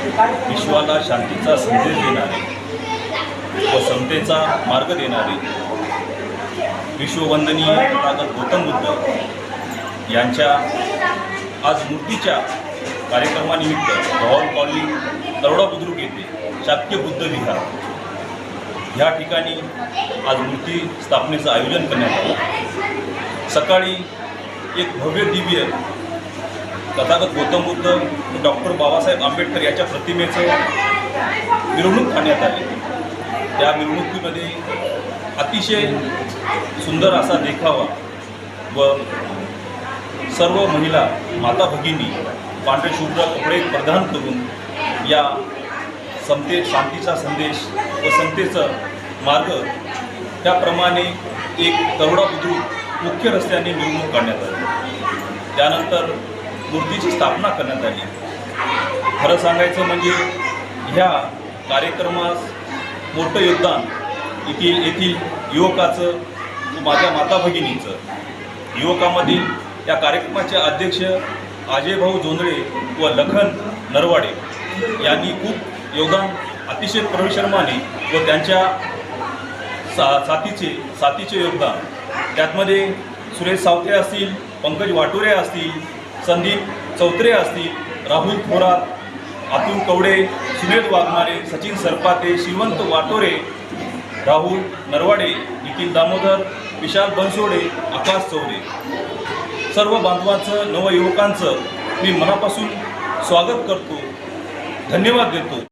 विश्वाला शांतीचा संदेश देणारे व समतेचा मार्ग देणारे विश्ववंदनीय तथागत गौतम बुद्ध यांच्या आज मूर्तीच्या कार्यक्रमानिमित्त भवाल कॉलनी तरोडा बुद्रुक येथे शाक्य बुद्ध विहार ह्या ठिकाणी आज मूर्ती स्थापनेचं आयोजन करण्यात आलं। सकाळी एक भव्य दिव्य तथागत गौतम बुद्ध डॉक्टर बाबासाहेब आंबेडकर याच्या प्रतिमेचं मिरवणूक काढण्यात आली। त्या मिरवणुकीमध्ये अतिशय सुंदर असा देखावा व सर्व महिला माता भगिनी पांढरे शुभ्र कपडे परिधान करून या शांतीचा संदेश व समतेचा मार्ग त्याप्रमाणे एक तरोडा बुद्रुक मुख्य रस्त्याने मिरवणूक काढण्यात आली। त्यानंतर मूर्तीची स्थापना करण्यात आली। खरं सांगायचं म्हणजे ह्या कार्यक्रमास मोठं योगदान येथील युवकाचं व माझ्या माता भगिनीचं। युवकामधील या कार्यक्रमाचे अध्यक्ष अजयभाऊ जोंधळे व लखन नरवाडे यांनी खूप योगदान अतिशय परिश्रमाने व त्यांच्या साथीचे योगदान त्यातमध्ये सुरेश सावते असतील, पंकज वाटोरे असतील, संदीप चौत्रे असतील, राहुल थोरात, अतुल कवडे, सुनील वाघमारे, सचिन सरपाते, श्रीवंत वाटोरे, राहुल नरवाडे, निखिल दामोदर, विशाल बनसोडे, आकाश चौरे सर्व बांधवांचं नवयुवकांचं मी मनापासून स्वागत करतो, धन्यवाद देतो।